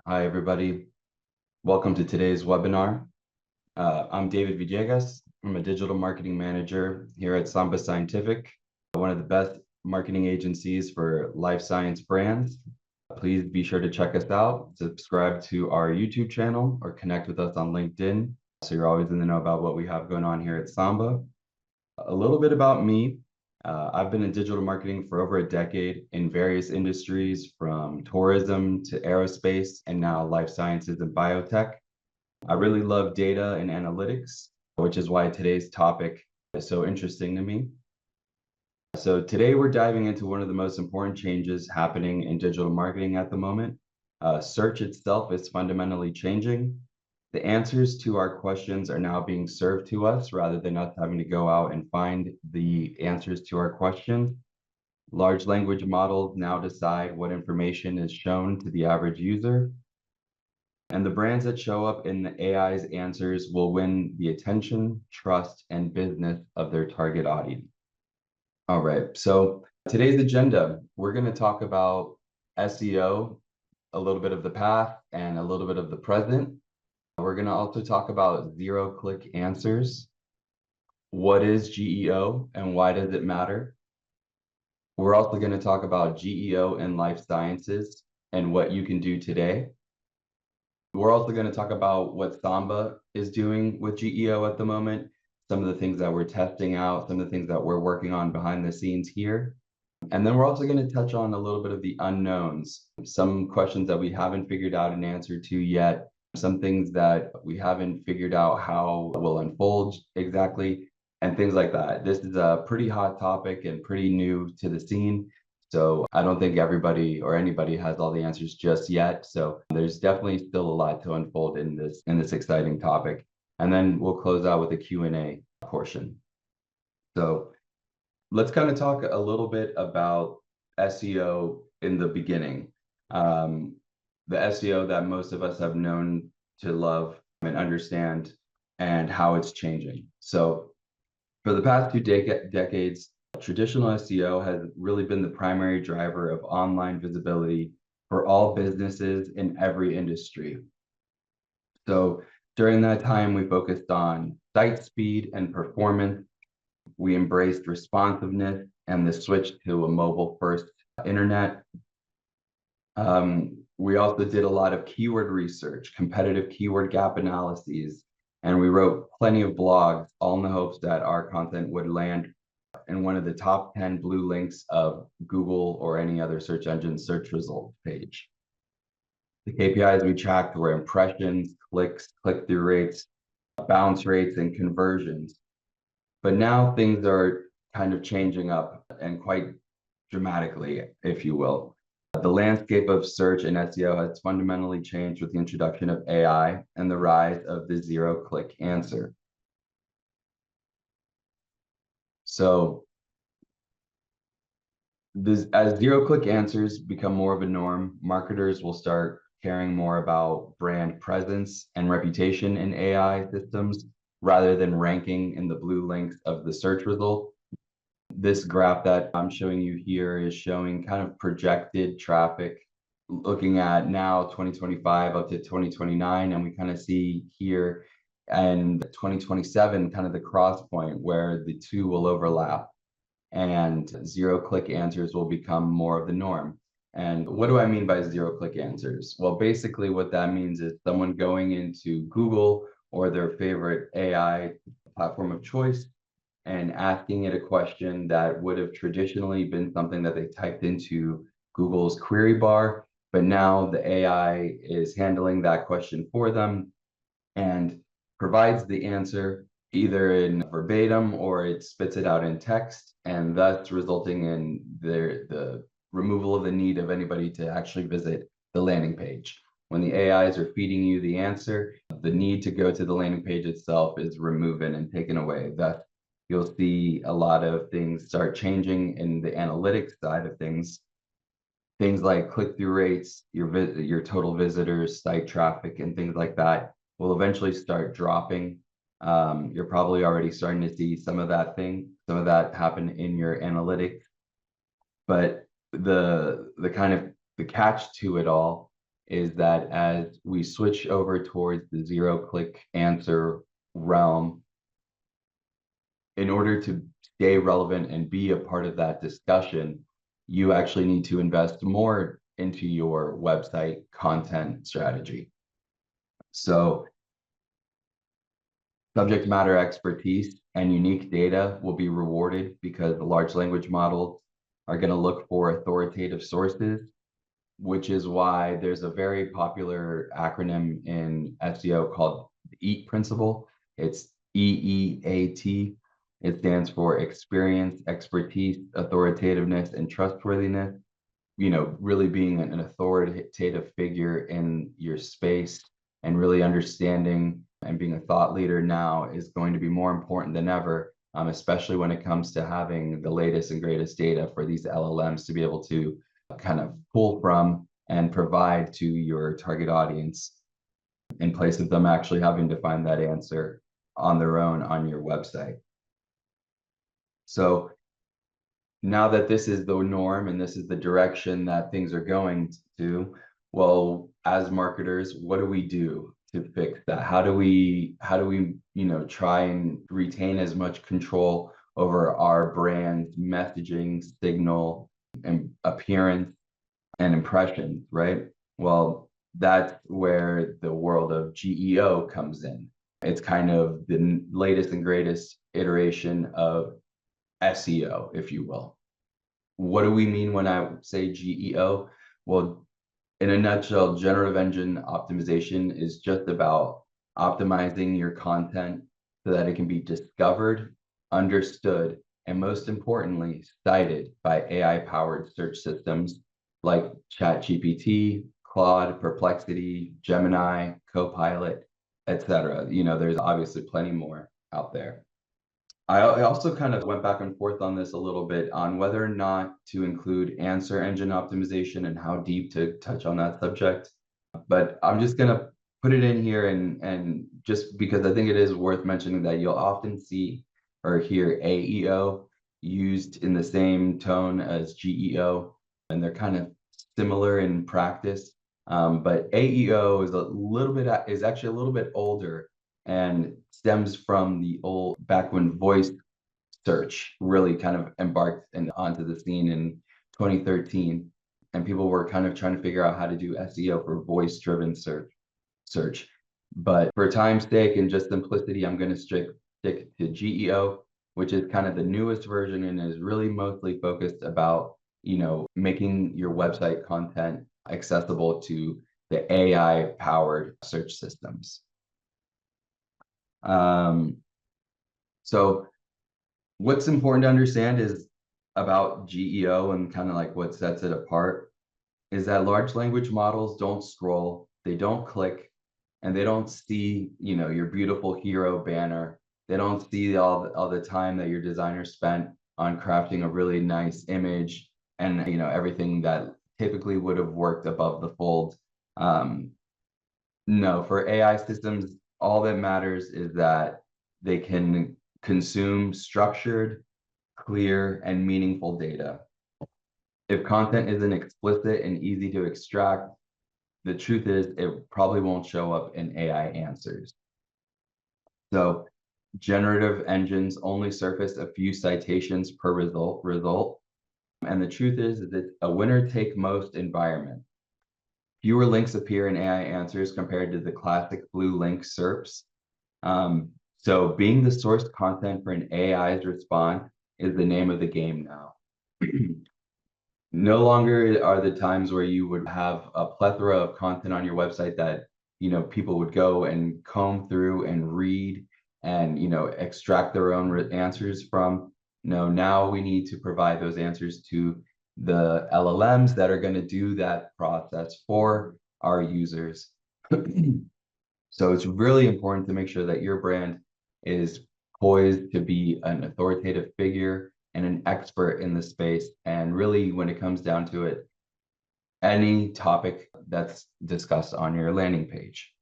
Hi, everybody. Welcome to today's webinar. I'm David Villegas. I'm a digital marketing manager here at Samba Scientific, one of the best marketing agencies for life science brands. Please be sure to check us out, subscribe to our YouTube channel, or connect with us on LinkedIn so you're always in the know about what we have going on here at Samba. A little bit about me. I've been in digital marketing for over a decade in various industries, from tourism to aerospace and now life sciences and biotech. I really love data and analytics, which is why today's topic is so interesting to me. So today we're diving into one of the most important changes happening in digital marketing at the moment. Search itself is fundamentally changing. The answers to our questions are now being served to us rather than us having to go out and find the answers to our questions. Large language models now decide what information is shown to the average user. And the brands that show up in the AI's answers will win the attention, trust, and business of their target audience. All right, so today's agenda, we're going to talk about SEO, a little bit of the past and a little bit of the present. We're going to also talk about zero-click answers. What is GEO and why does it matter? We're also going to talk about GEO in life sciences and what you can do today. We're also going to talk about what Samba is doing with GEO at the moment, some of the things that we're testing out, some of the things that we're working on behind the scenes here. And then we're also going to touch on a little bit of the unknowns, some questions that we haven't figured out an answer to yet, some things that we haven't figured out how will unfold exactly, and things like that. This is a pretty hot topic and pretty new to the scene. So I don't think everybody or anybody has all the answers just yet. So there's definitely still a lot to unfold in this exciting topic. And then we'll close out with a Q&A portion. So let's kind of talk a little bit about SEO in the beginning. The SEO that most of us have known to love and understand, and how it's changing. So for the past two decades, traditional SEO has really been the primary driver of online visibility for all businesses in every industry. So during that time, we focused on site speed and performance. We embraced responsiveness and the switch to a mobile-first internet. We also did a lot of keyword research, competitive keyword gap analyses, and we wrote plenty of blogs, all in the hopes that our content would land in one of the top 10 blue links of Google or any other search engine search result page. The KPIs we tracked were impressions, clicks, click-through rates, bounce rates, and conversions. But now things are kind of changing up, and quite dramatically, if you will. The landscape of search and SEO has fundamentally changed with the introduction of AI and the rise of the zero-click answer. So as zero-click answers become more of a norm, marketers will start caring more about brand presence and reputation in AI systems rather than ranking in the blue links of the search result. This graph that I'm showing you here is showing kind of projected traffic, looking at now 2025 up to 2029, and we kind of see here and 2027 kind of the cross point where the two will overlap and zero-click answers will become more of the norm. And what do I mean by zero-click answers? Well, basically what that means is someone going into Google or their favorite AI platform of choice and asking it a question that would have traditionally been something that they typed into Google's query bar, but now the AI is handling that question for them and provides the answer either in verbatim or it spits it out in text, and thus resulting in the removal of the need of anybody to actually visit the landing page. When the AIs are feeding you the answer, the need to go to the landing page itself is removed and taken away. Thus, you'll see a lot of things start changing in the analytics side of things. Things like click-through rates, your total visitors, site traffic, and things like that will eventually start dropping. You're probably already starting to see some of that happen in your analytics. But the catch to it all is that as we switch over towards the zero-click answer realm, in order to stay relevant and be a part of that discussion, you actually need to invest more into your website content strategy. So subject matter expertise and unique data will be rewarded because the large language models are going to look for authoritative sources, which is why there's a very popular acronym in SEO called the EAT principle. It's EEAT. It stands for experience, expertise, authoritativeness, and trustworthiness. Really being an authoritative figure in your space and really understanding and being a thought leader now is going to be more important than ever, especially when it comes to having the latest and greatest data for these LLMs to be able to kind of pull from and provide to your target audience in place of them actually having to find that answer on their own on your website. So now that this is the norm and this is the direction that things are going to, well, as marketers, what do we do to fix that? How do we try and retain as much control over our brand messaging, signal, and appearance and impressions, right? Well, that's where the world of GEO comes in. It's kind of the latest and greatest iteration of SEO, if you will. What do we mean when I say GEO? Well, in a nutshell, generative engine optimization is just about optimizing your content so that it can be discovered, understood, and most importantly, cited by AI-powered search systems like ChatGPT, Claude, Perplexity, Gemini, Copilot, etc. There's obviously plenty more out there. I also kind of went back and forth on this a little bit on whether or not to include answer engine optimization and how deep to touch on that subject. But I'm just going to put it in here and just because I think it is worth mentioning that you'll often see or hear AEO used in the same tone as GEO, and they're kind of similar in practice. But AEO is actually a little bit older and stems from the old back when voice search really kind of embarked onto the scene in 2013, and people were kind of trying to figure out how to do SEO for voice-driven search. But for time's sake and just simplicity, I'm going to stick to GEO, which is kind of the newest version and is really mostly focused about making your website content accessible to the AI-powered search systems. So what's important to understand is about GEO and kind of like what sets it apart is that large language models don't scroll, they don't click, and they don't see, your beautiful hero banner. They don't see all the time that your designer spent on crafting a really nice image and, everything that typically would have worked above the fold. No, for AI systems, all that matters is that they can consume structured, clear, and meaningful data. If content isn't explicit and easy to extract, the truth is it probably won't show up in AI answers. So generative engines only surface a few citations per result. And the truth is that it's a winner-take-most environment. Fewer links appear in AI answers compared to the classic blue link SERPs. So being the source content for an AI's response is the name of the game now. No longer are the times where you would have a plethora of content on your website that people would go and comb through and read and extract their own answers from. No, now we need to provide those answers to the LLMs that are going to do that process for our users. So it's really important to make sure that your brand is poised to be an authoritative figure and an expert in the space. And really, when it comes down to it, any topic that's discussed on your landing page.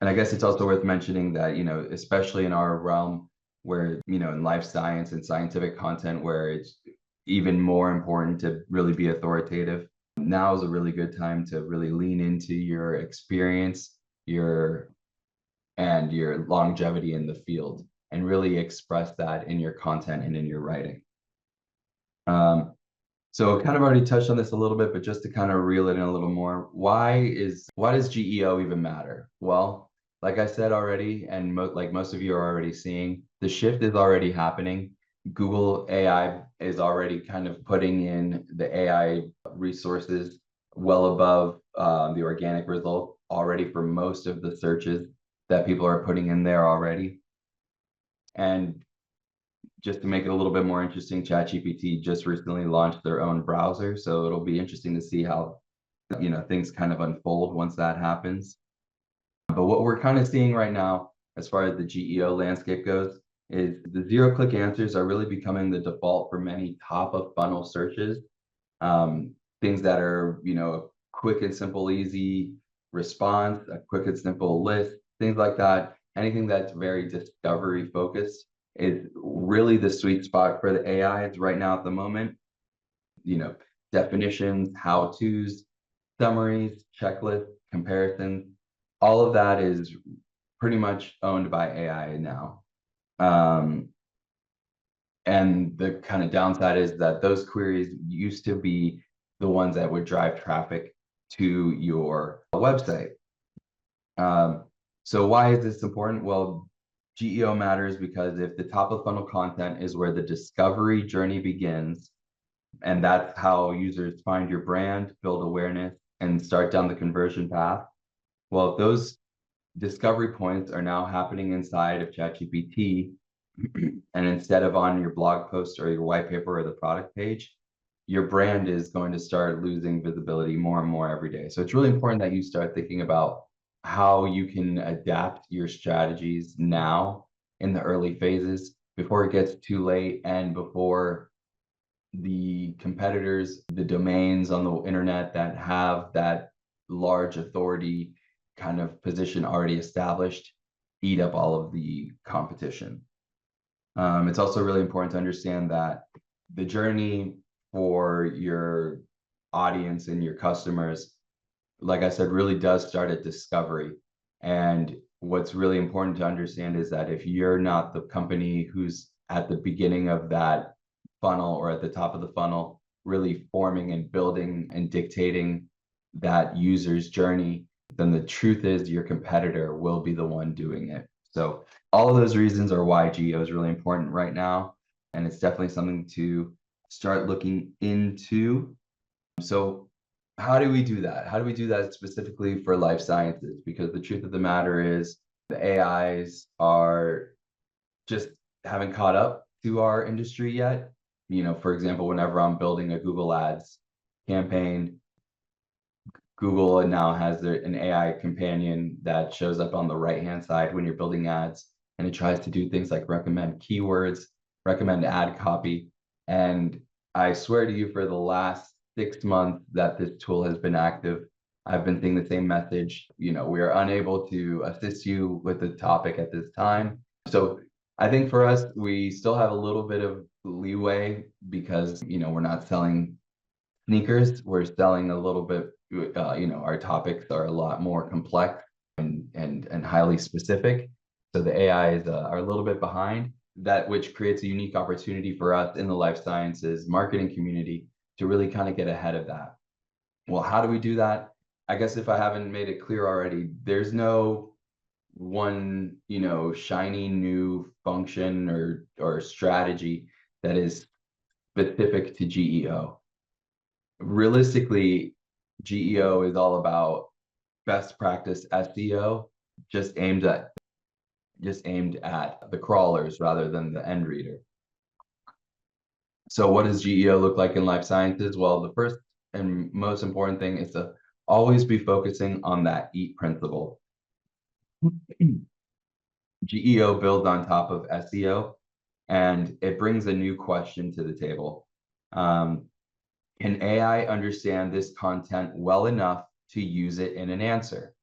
And I guess it's also worth mentioning that, especially in our realm where, in life science and scientific content, where it's even more important to really be authoritative. Now is a really good time to really lean into your experience, your longevity in the field, and really express that in your content and in your writing. So kind of already touched on this a little bit, but just to kind of reel it in a little more, why does GEO even matter? Well, like I said already, and like most of you are already seeing, the shift is already happening. Google AI is already kind of putting in the AI resources well above the organic result already for most of the searches that people are putting in there already. And just to make it a little bit more interesting, ChatGPT just recently launched their own browser, so it'll be interesting to see how things kind of unfold once that happens. But what we're kind of seeing right now, as far as the GEO landscape goes, is the zero-click answers are really becoming the default for many top-of-funnel searches. Things that are, a quick and simple, easy response, a quick and simple list, things like that. Anything that's very discovery focused is really the sweet spot for the AIs right now at the moment. Definitions, how-tos, summaries, checklists, comparisons, all of that is pretty much owned by AI now. And the kind of downside is that those queries used to be the ones that would drive traffic to your website. So why is this important? Well, GEO matters because if the top of funnel content is where the discovery journey begins, and that's how users find your brand, build awareness, and start down the conversion path. Well, if those discovery points are now happening inside of ChatGPT, and instead of on your blog post or your white paper or the product page, your brand is going to start losing visibility more and more every day. So it's really important that you start thinking about how you can adapt your strategies now in the early phases before it gets too late and before the competitors, the domains on the internet that have that large authority kind of position already established eat up all of the competition. It's also really important to understand that the journey for your audience and your customers, like I said, really does start at discovery. And what's really important to understand is that if you're not the company who's at the beginning of that funnel or at the top of the funnel, really forming and building and dictating that user's journey, then the truth is your competitor will be the one doing it. So all of those reasons are why GEO is really important right now. And it's definitely something to start looking into. So how do we do that? How do we do that specifically for life sciences? Because the truth of the matter is the AIs are just haven't caught up to our industry yet. For example, whenever I'm building a Google Ads campaign, Google now has an AI companion that shows up on the right-hand side when you're building ads, and it tries to do things like recommend keywords, recommend ad copy. And I swear to you, for the last 6 months that this tool has been active, I've been seeing the same message. We are unable to assist you with the topic at this time. So I think for us, we still have a little bit of leeway because, we're not selling sneakers. We're selling a little bit, our topics are a lot more complex and highly specific. So the AIs are a little bit behind that, which creates a unique opportunity for us in the life sciences marketing community to really kind of get ahead of that. Well, how do we do that? I guess if I haven't made it clear already, there's no one, shiny new function or strategy that is specific to GEO. Realistically, GEO is all about best practice SEO, just aimed at the crawlers rather than the end reader. So what does GEO look like in life sciences? Well, the first and most important thing is to always be focusing on that EAT principle. GEO builds on top of SEO, and it brings a new question to the table. Can AI understand this content well enough to use it in an answer?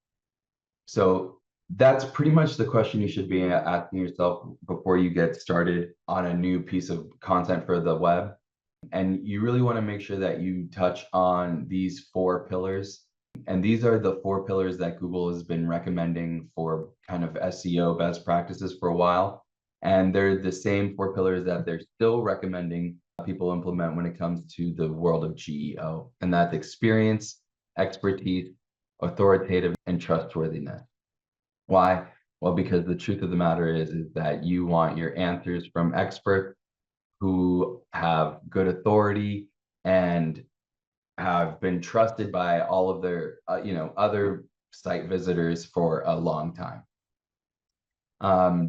So that's pretty much the question you should be asking yourself before you get started on a new piece of content for the web. And you really want to make sure that you touch on these 4 pillars. And these are the 4 pillars that Google has been recommending for kind of SEO best practices for a while. And they're the same 4 pillars that they're still recommending people implement when it comes to the world of GEO. And that's experience, expertise, authoritative, and trustworthiness. Why? Well, because the truth of the matter is that you want your answers from experts who have good authority and have been trusted by all of their other site visitors for a long time.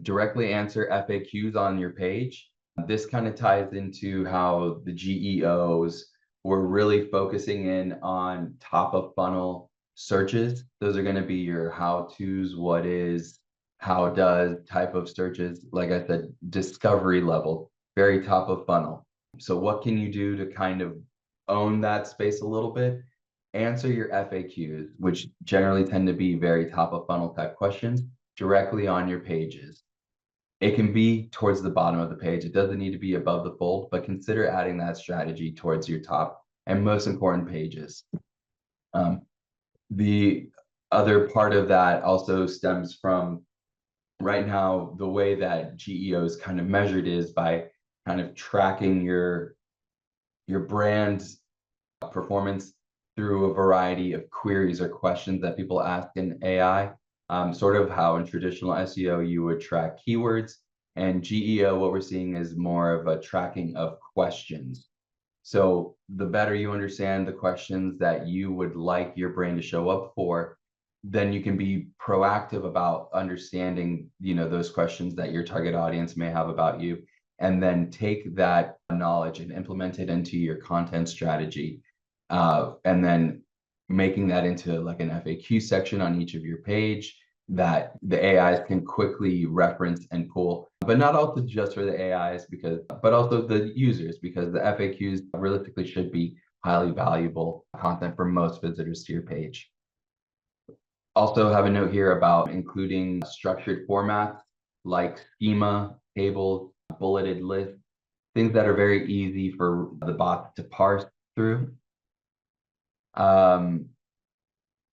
Directly answer FAQs on your page. This kind of ties into how the GEOs were really focusing in on top of funnel searches. Those are going to be your how-tos, what is, how does type of searches. Like I said, discovery level, very top of funnel. So what can you do to kind of own that space a little bit? Answer your FAQs, which generally tend to be very top of funnel type questions, directly on your pages. It can be towards the bottom of the page. It doesn't need to be above the fold, but consider adding that strategy towards your top and most important pages. The other part of that also stems from right now, the way that GEO is kind of measured is by kind of tracking your brand's performance through a variety of queries or questions that people ask in AI. Sort of how in traditional SEO you would track keywords, and GEO, what we're seeing is more of a tracking of questions. So the better you understand the questions that you would like your brand to show up for, then you can be proactive about understanding, those questions that your target audience may have about you, and then take that knowledge and implement it into your content strategy. And then making that into like an FAQ section on each of your page that the AIs can quickly reference and pull, but not also just for the AIs but also the users, because the FAQs realistically should be highly valuable content for most visitors to your page. Also have a note here about including structured formats like schema, tables, bulleted lists, things that are very easy for the bots to parse through.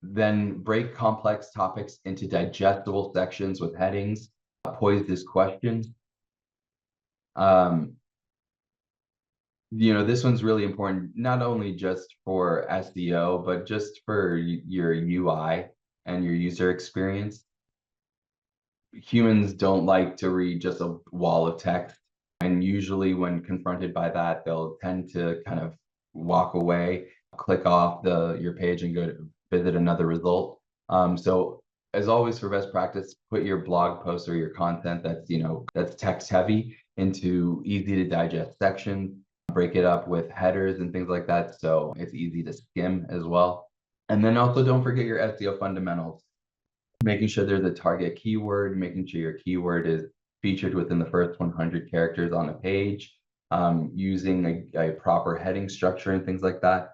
Then break complex topics into digestible sections with headings, poised as questions. This one's really important, not only just for SEO, but just for your UI and your user experience. Humans don't like to read just a wall of text. And usually when confronted by that, they'll tend to kind of walk away, click off your page and go to visit another result. So as always, for best practice, put your blog post or your content that's text heavy into easy to digest sections, break it up with headers and things like that, so it's easy to skim as well. And then also don't forget your SEO fundamentals, making sure there's a target keyword, making sure your keyword is featured within the first 100 characters on a page, using a proper heading structure and things like that.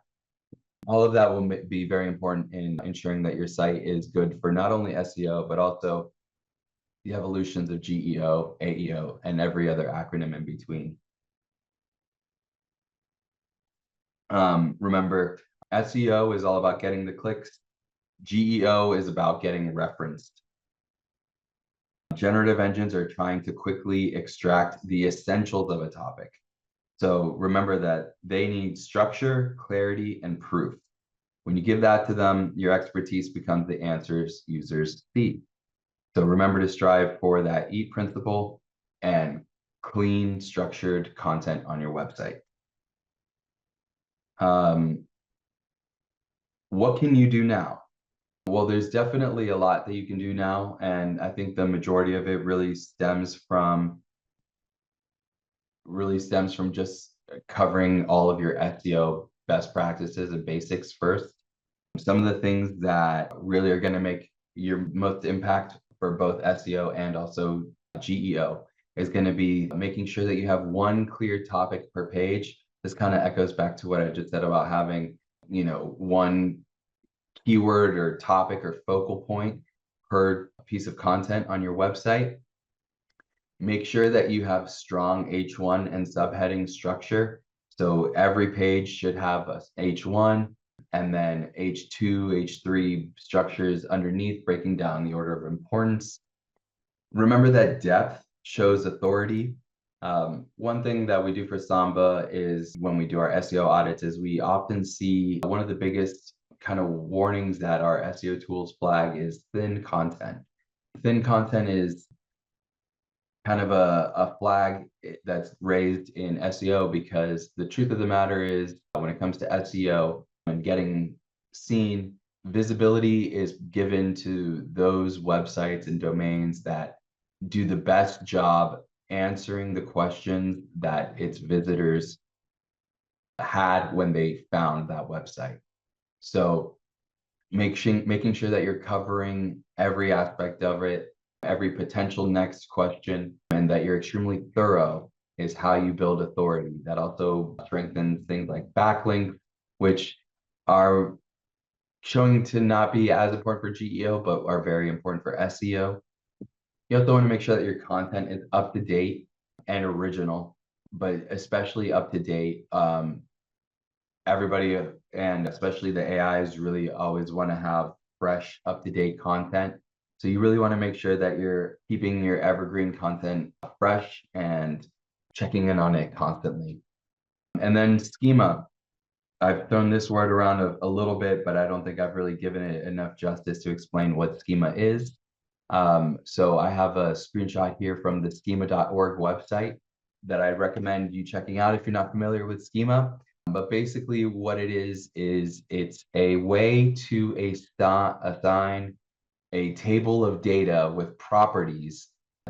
All of that will be very important in ensuring that your site is good for not only SEO, but also the evolutions of GEO, AEO, and every other acronym in between. Remember, SEO is all about getting the clicks. GEO is about getting referenced. Generative engines are trying to quickly extract the essentials of a topic. So remember that they need structure, clarity, and proof. When you give that to them, your expertise becomes the answers users see. So remember to strive for that EAT principle and clean, structured content on your website. What can you do now? Well, there's definitely a lot that you can do now, and I think the majority of it really stems from just covering all of your SEO best practices and basics first. Some of the things that really are going to make your most impact for both SEO and also GEO is going to be making sure that you have one clear topic per page. This kind of echoes back to what I just said about having, one keyword or topic or focal point per piece of content on your website. Make sure that you have strong H1 and subheading structure. So every page should have a H1 and then H2, H3 structures underneath, breaking down the order of importance. Remember that depth shows authority. One thing that we do for Samba is when we do our SEO audits is we often see one of the biggest kind of warnings that our SEO tools flag is thin content. Thin content is kind of a flag that's raised in SEO because the truth of the matter is when it comes to SEO and getting seen, visibility is given to those websites and domains that do the best job answering the questions that its visitors had when they found that website. So making sure that you're covering every aspect of it, every potential next question, and that you're extremely thorough is how you build authority. That also strengthens things like backlinks, which are showing to not be as important for GEO, but are very important for SEO. You also want to make sure that your content is up to date and original, but especially up to date. Everybody, and especially the AIs, really always want to have fresh, up-to-date content. So you really want to make sure that you're keeping your evergreen content fresh and checking in on it constantly. And then schema. I've thrown this word around a little bit, but I don't think I've really given it enough justice to explain what schema is. So I have a screenshot here from the schema.org website that I recommend you checking out if you're not familiar with schema. But basically what it is it's a way to assign a table of data with properties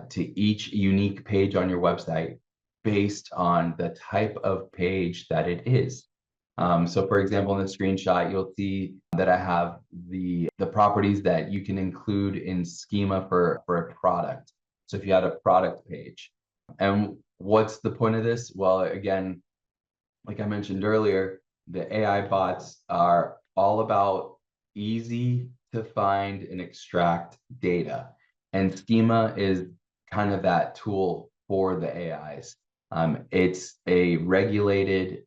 to each unique page on your website based on the type of page that it is. So for example, in the screenshot, you'll see that I have the properties that you can include in schema for a product. So if you had a product page. And what's the point of this? Well, again, like I mentioned earlier, the AI bots are all about easy to find and extract data. And schema is kind of that tool for the AIs. It's a regulated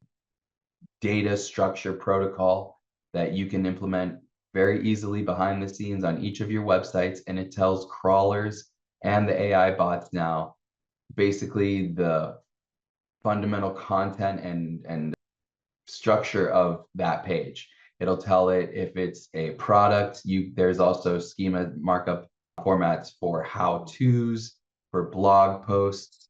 data structure protocol that you can implement very easily behind the scenes on each of your websites. And it tells crawlers and the AI bots now basically the fundamental content and structure of that page. It'll tell it if it's a product. There's also schema markup formats for how-tos, for blog posts,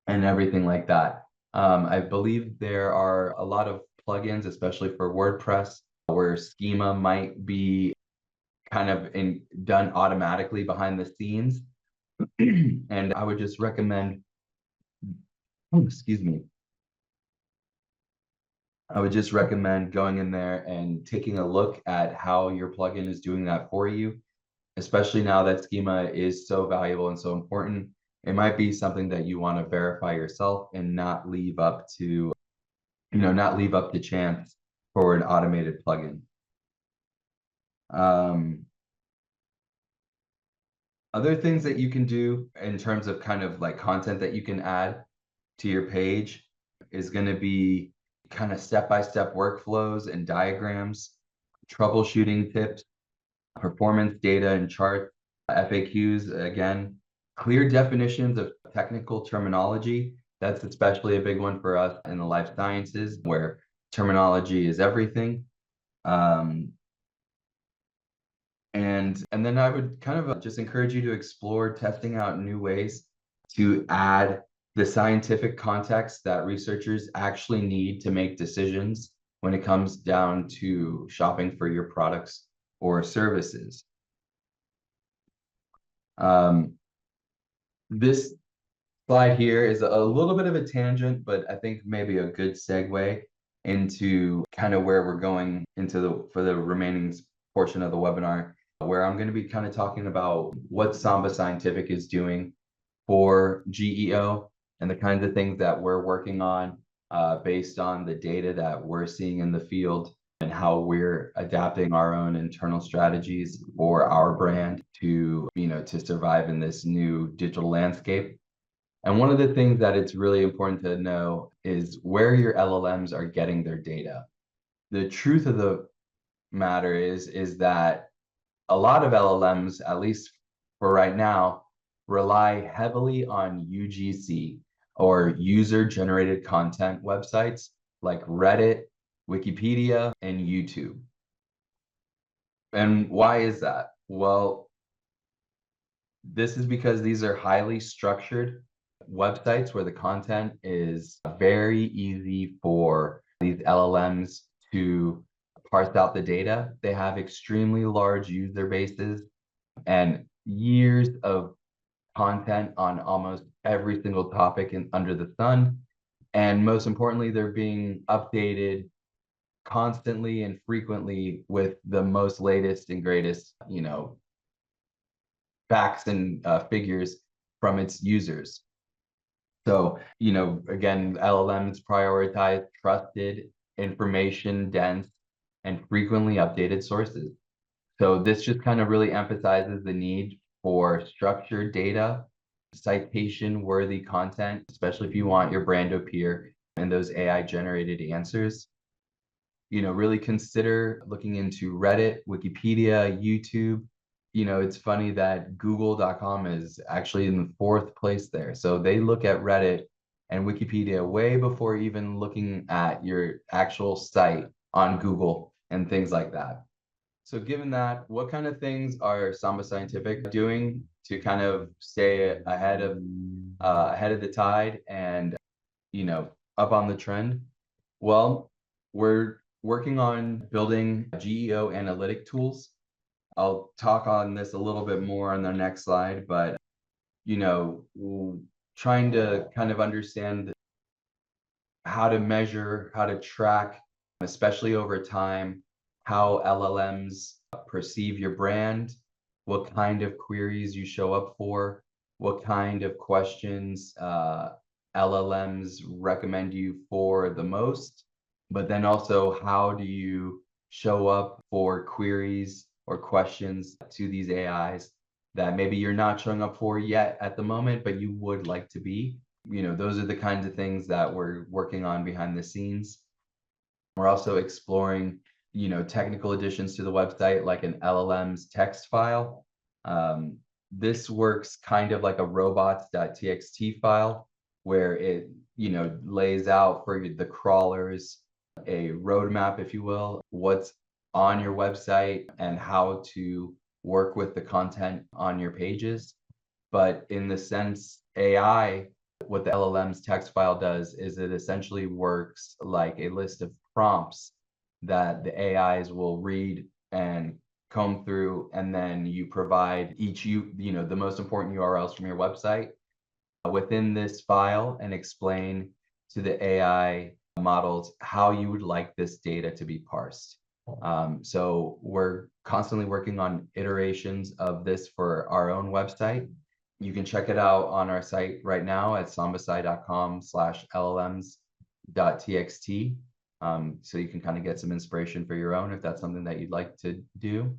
and everything like that. I believe there are a lot of plugins, especially for WordPress, where schema might be kind of done automatically behind the scenes. And I would just recommend, excuse me, I would just recommend going in there and taking a look at how your plugin is doing that for you, especially now that schema is so valuable and so important. It might be something that you want to verify yourself and not leave up to, not leave up to chance for an automated plugin. Other things that you can do in terms of kind of like content that you can add to your page is going to be kind of step-by-step workflows and diagrams, troubleshooting tips, performance data and charts, FAQs, again, clear definitions of technical terminology. That's especially a big one for us in the life sciences where terminology is everything. And then I would kind of just encourage you to explore testing out new ways to add the scientific context that researchers actually need to make decisions when it comes down to shopping for your products or services. This slide here is a little bit of a tangent, but I think maybe a good segue into kind of where we're going for the remaining portion of the webinar, where I'm going to be kind of talking about what Samba Scientific is doing for GEO and the kinds of things that we're working on based on the data that we're seeing in the field and how we're adapting our own internal strategies for our brand to survive in this new digital landscape. And one of the things that it's really important to know is where your LLMs are getting their data. The truth of the matter is that a lot of LLMs, at least for right now, rely heavily on UGC, or user-generated content websites like Reddit, Wikipedia, and YouTube. And why is that? Well, this is because these are highly structured websites where the content is very easy for these LLMs to parse out the data. They have extremely large user bases and years of content on almost every single topic under the sun. And most importantly, they're being updated constantly and frequently with the most latest and greatest, facts and figures from its users. So, again, LLMs prioritize trusted, information dense, and frequently updated sources. So this just kind of really emphasizes the need for structured data, citation-worthy content, especially if you want your brand to appear in those AI-generated answers. Really consider looking into Reddit, Wikipedia, YouTube. It's funny that Google.com is actually in the 4th place there. So they look at Reddit and Wikipedia way before even looking at your actual site on Google and things like that. So given that, what kind of things are Samba Scientific doing to kind of stay ahead of the tide and up on the trend? Well, we're working on building GEO analytic tools. I'll talk on this a little bit more on the next slide, but trying to kind of understand how to measure, how to track, especially over time, how LLMs perceive your brand, what kind of queries you show up for, what kind of questions LLMs recommend you for the most, but then also how do you show up for queries or questions to these AIs that maybe you're not showing up for yet at the moment, but you would like to be. Those are the kinds of things that we're working on behind the scenes. We're also exploring, technical additions to the website, like an LLM's text file. This works kind of like a robots.txt file, where it, lays out for the crawlers a roadmap, if you will, what's on your website and how to work with the content on your pages. But in the sense AI, what the LLM's text file does is it essentially works like a list of prompts that the AIs will read and comb through, and then you provide each the most important URLs from your website within this file and explain to the AI models how you would like this data to be parsed. So we're constantly working on iterations of this for our own website. You can check it out on our site right now at sambasci.com/llms.txt. So you can kind of get some inspiration for your own if that's something that you'd like to do.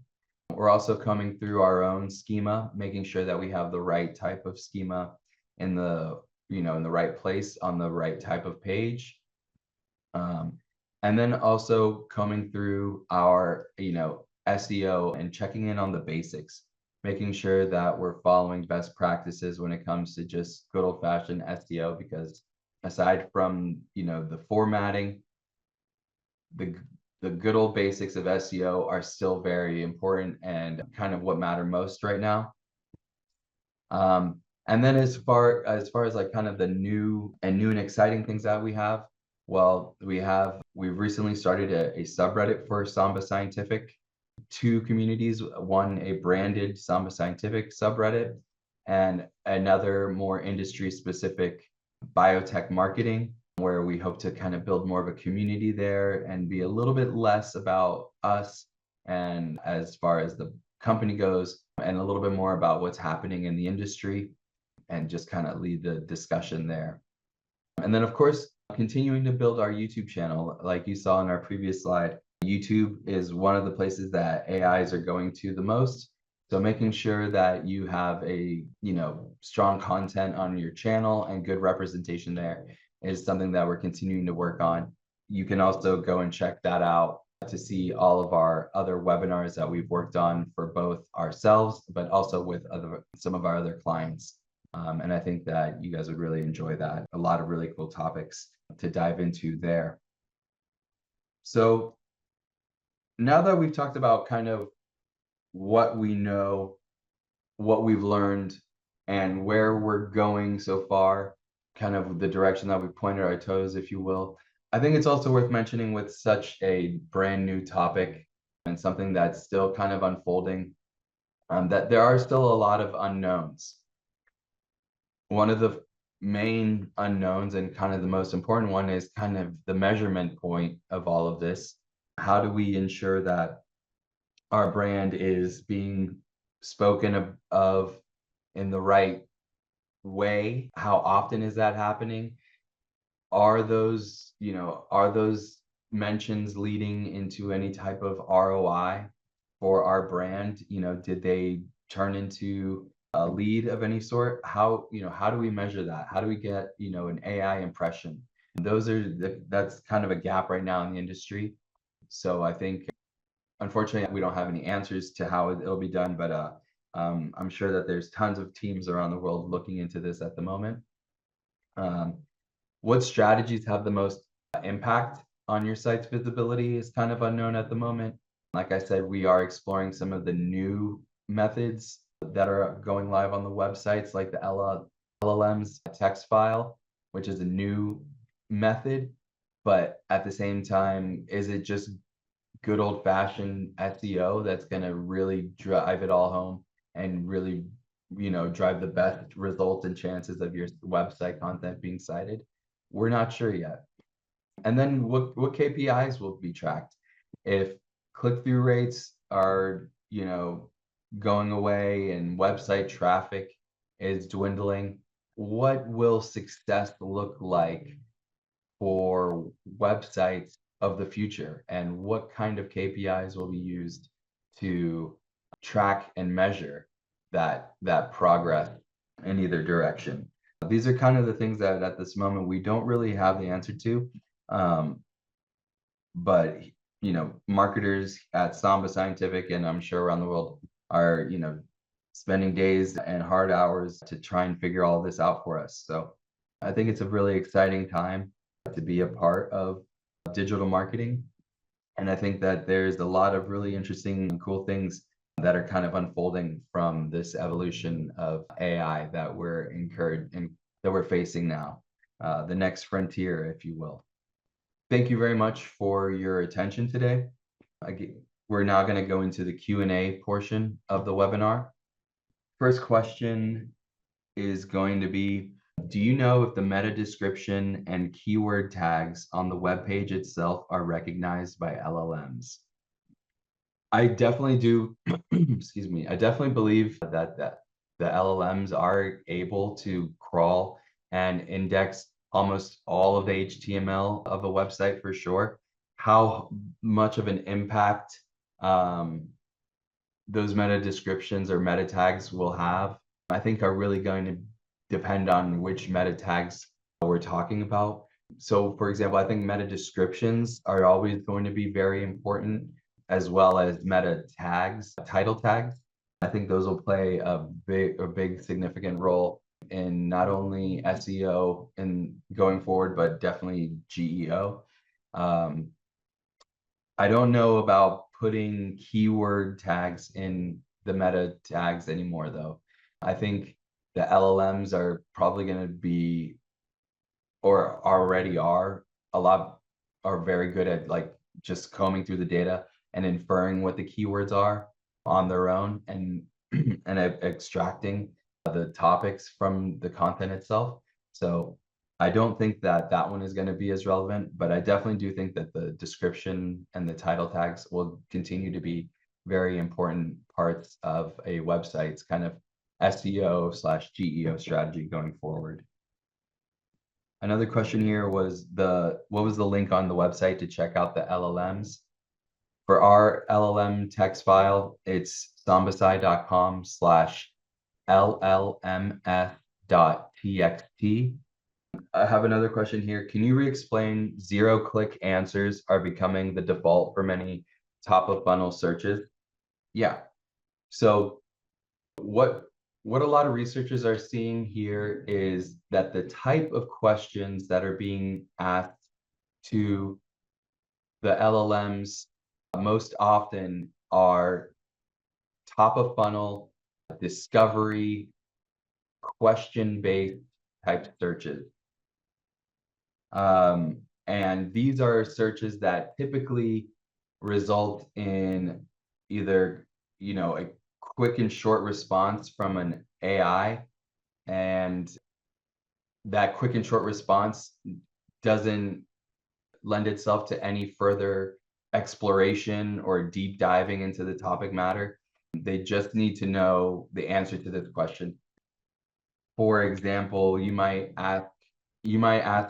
We're also coming through our own schema, making sure that we have the right type of schema in the right place on the right type of page. And then also coming through our SEO and checking in on the basics, making sure that we're following best practices when it comes to just good old-fashioned SEO, because aside from the formatting, the good old basics of SEO are still very important and kind of what matter most right now. And then as far as like kind of the new and exciting things that we have, well, we've recently started a subreddit for Samba Scientific, 2 communities, one a branded Samba Scientific subreddit and another more industry specific biotech marketing, where we hope to kind of build more of a community there and be a little bit less about us and as far as the company goes, and a little bit more about what's happening in the industry and just kind of lead the discussion there. And then of course, continuing to build our YouTube channel. Like you saw in our previous slide, YouTube is one of the places that AIs are going to the most. So making sure that you have a, strong content on your channel and good representation there is something that we're continuing to work on. You can also go and check that out to see all of our other webinars that we've worked on for both ourselves, but also with some of our other clients. And I think that you guys would really enjoy that. A lot of really cool topics to dive into there. So now that we've talked about kind of what we know, what we've learned, and where we're going so far, kind of the direction that we pointed our toes, if you will, I think it's also worth mentioning with such a brand new topic and something that's still kind of unfolding, that there are still a lot of unknowns. One of the main unknowns and kind of the most important one is kind of the measurement point of all of this. How do we ensure that our brand is being spoken of in the right way? How often is that happening? Are those mentions leading into any type of ROI for our brand? Did they turn into a lead of any sort? How do we measure that? How do we get, an AI impression? That's kind of a gap right now in the industry. So I think, unfortunately, we don't have any answers to how it'll be done, but I'm sure that there's tons of teams around the world looking into this at the moment. What strategies have the most impact on your site's visibility is kind of unknown at the moment. Like I said, we are exploring some of the new methods that are going live on the websites, like the LLM's text file, which is a new method. But at the same time, is it just good old-fashioned SEO that's going to really drive it all home and really, drive the best results and chances of your website content being cited? We're not sure yet. And then what KPIs will be tracked? If click-through rates are, going away and website traffic is dwindling, what will success look like for websites of the future? And what kind of KPIs will be used to track and measure that progress in either direction? These are kind of the things that at this moment we don't really have the answer to. But marketers at Samba Scientific, and I'm sure around the world, are spending days and hard hours to try and figure all this out for us. So I think it's a really exciting time to be a part of digital marketing. And I think that there's a lot of really interesting and cool things that are kind of unfolding from this evolution of AI that we're facing now, the next frontier, if you will. Thank you very much for your attention today. We're now going to go into the Q&A portion of the webinar. First question is going to be, do you know if the meta description and keyword tags on the web page itself are recognized by LLMs? I definitely do. Excuse me. I definitely believe that the LLMs are able to crawl and index almost all of the HTML of a website for sure. How much of an impact those meta descriptions or meta tags will have, I think, are really going to depend on which meta tags we're talking about. So, for example, I think meta descriptions are always going to be very important, as well as meta tags, title tags. I think those will play a big significant role in not only SEO and going forward, but definitely GEO. I don't know about putting keyword tags in the meta tags anymore, though. I think the LLMs are probably going to be, or already are very good at like just combing through the data and inferring what the keywords are on their own and extracting the topics from the content itself. So I don't think that one is going to be as relevant, but I definitely do think that the description and the title tags will continue to be very important parts of a website's kind of SEO/GEO strategy going forward. Another question here was what was the link on the website to check out the LLMs? For our LLM text file, it's sambasai.com/llms.txt. I have another question here. Can you re-explain zero-click answers are becoming the default for many top-of-funnel searches? Yeah. So what a lot of researchers are seeing here is that the type of questions that are being asked to the LLMs most often are top of funnel, discovery, question-based type searches. And these are searches that typically result in either, a quick and short response from an AI, and that quick and short response doesn't lend itself to any further exploration or deep diving into the topic matter. They just need to know the answer to this question. For example, you might ask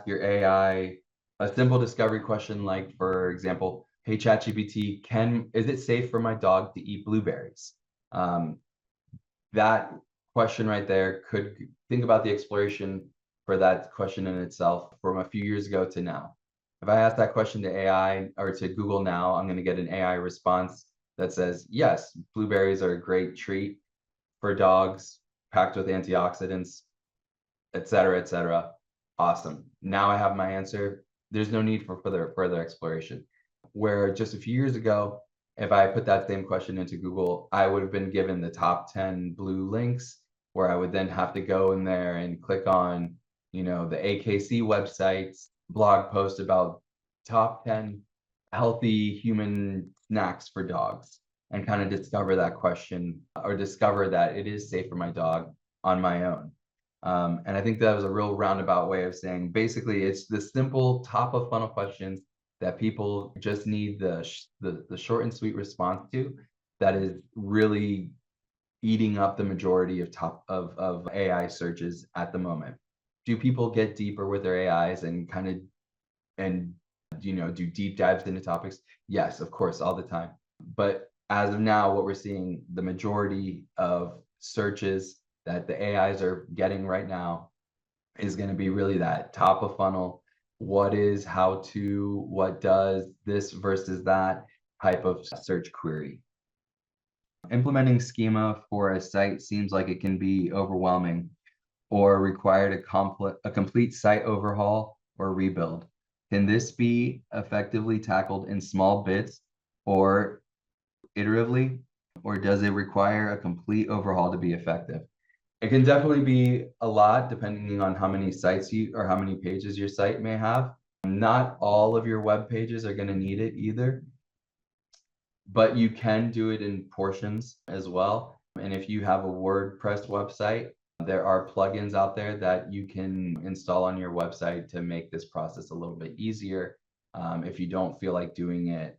your AI a simple discovery question like, for example, hey ChatGPT, is it safe for my dog to eat blueberries? That question right there could think about the exploration for that question in itself from a few years ago to now. If I ask that question to AI or to Google now, I'm going to get an AI response that says, yes, blueberries are a great treat for dogs, packed with antioxidants, et cetera, et cetera. Awesome. Now I have my answer. There's no need for further exploration. Where just a few years ago, if I put that same question into Google, I would have been given the top 10 blue links where I would then have to go in there and click on, the AKC website's blog post about top 10 healthy human snacks for dogs and kind of discover that question or discover that it is safe for my dog on my own. And I think that was a real roundabout way of saying, basically, it's the simple top of funnel questions that people just need the short and sweet response to that is really eating up the majority of AI searches at the moment. Do people get deeper with their AIs and do deep dives into topics? Yes, of course, all the time. But as of now, what we're seeing, the majority of searches that the AIs are getting right now is going to be really that top of funnel. What is, how to, what does, this versus that type of search query. Implementing schema for a site seems like it can be overwhelming or required a complete site overhaul or rebuild. Can this be effectively tackled in small bits or iteratively, or does it require a complete overhaul to be effective? It can definitely be a lot depending on how many sites or how many pages your site may have. Not all of your web pages are going to need it either, but you can do it in portions as well. And if you have a WordPress website, there are plugins out there that you can install on your website to make this process a little bit easier if you don't feel like doing it,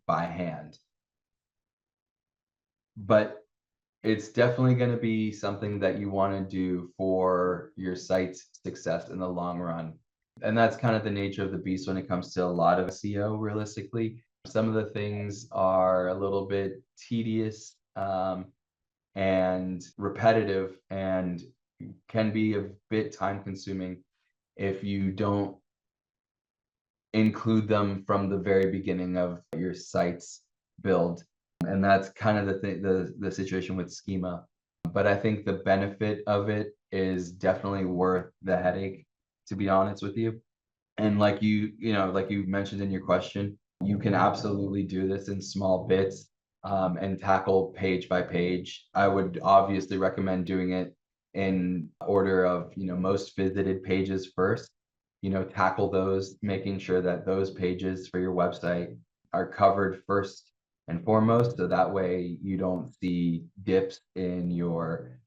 by hand. But it's definitely going to be something that you want to do for your site's success in the long run. And that's kind of the nature of the beast when it comes to a lot of SEO, realistically. Some of the things are a little bit tedious and repetitive and can be a bit time consuming if you don't include them from the very beginning of your site's build. And that's kind of the situation with schema. But I think the benefit of it is definitely worth the headache, to be honest with you. And like you mentioned in your question, you can absolutely do this in small bits and tackle page by page. I would obviously recommend doing it in order of, most visited pages first. Tackle those, making sure that those pages for your website are covered first and foremost, so that way you don't see dips in your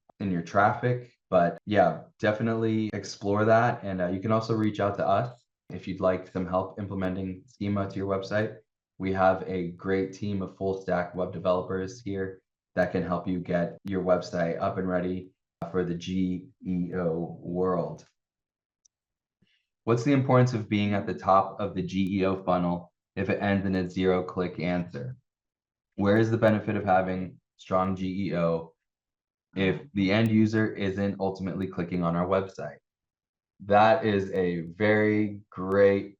traffic. But yeah, definitely explore that, and you can also reach out to us if you'd like some help implementing schema to your website. We have a great team of full stack web developers here that can help you get your website up and ready for the GEO world. What's the importance of being at the top of the GEO funnel if it ends in a 0-click answer? Where is the benefit of having strong GEO if the end user isn't ultimately clicking on our website? That is a very great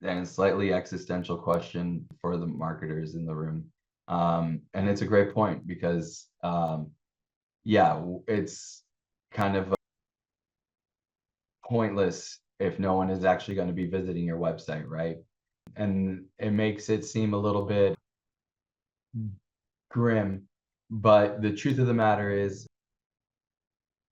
and slightly existential question for the marketers in the room. And it's a great point because, yeah, it's kind of pointless if no one is actually going to be visiting your website, right? And it makes it seem a little bit grim, but the truth of the matter is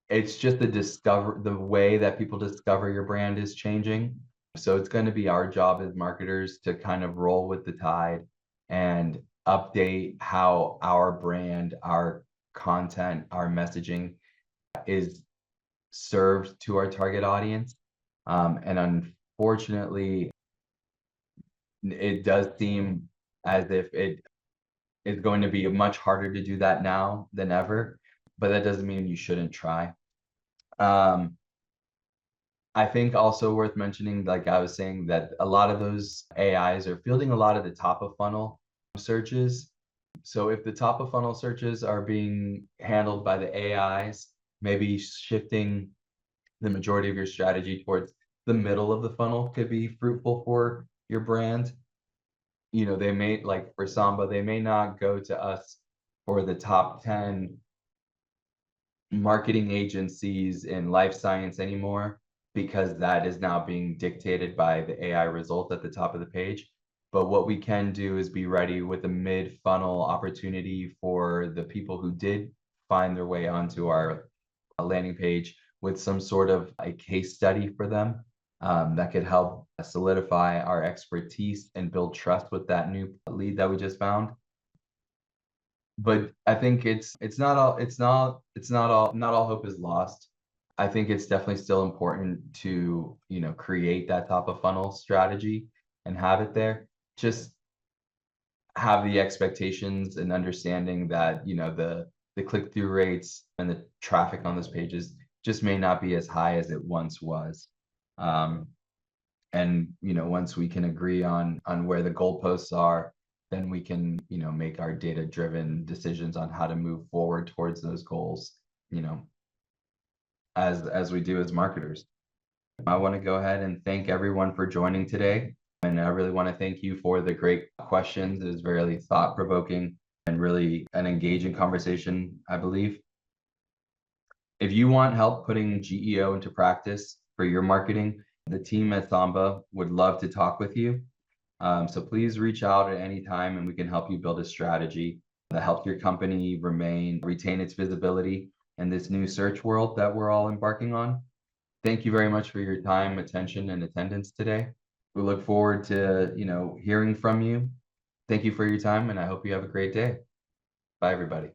it's just the way that people discover your brand is changing. So it's going to be our job as marketers to kind of roll with the tide and update how our brand, our content, our messaging is served to our target audience. And unfortunately, it does seem as if it is going to be much harder to do that now than ever, but that doesn't mean you shouldn't try. I think also worth mentioning, like I was saying, that a lot of those AIs are fielding a lot of the top of funnel searches. So if the top of funnel searches are being handled by the AIs, maybe shifting the majority of your strategy towards the middle of the funnel could be fruitful for your brand. You know, they may, like for Samba, they may not go to us for the top 10 marketing agencies in life science anymore because that is now being dictated by the AI result at the top of the page. But what we can do is be ready with a mid-funnel opportunity for the people who did find their way onto our landing page with some sort of a case study for them that could help solidify our expertise and build trust with that new lead that we just found. But I think not all hope is lost. I think it's definitely still important to, you know, create that top of funnel strategy and have it there. Just have the expectations and understanding that, you know, the click-through rates and the traffic on those pages just may not be as high as it once was. And you know, once we can agree on where the goalposts are, then we can, you know, make our data-driven decisions on how to move forward towards those goals, you know, as we do as marketers. I want to go ahead and thank everyone for joining today. And I really want to thank you for the great questions. It was very thought-provoking and really an engaging conversation, I believe. If you want help putting GEO into practice for your marketing, the team at Samba would love to talk with you. So please reach out at any time and we can help you build a strategy that helps your company retain its visibility in this new search world that we're all embarking on. Thank you very much for your time, attention, and attendance today. We look forward to, you know, hearing from you. Thank you for your time, and I hope you have a great day. Bye, everybody.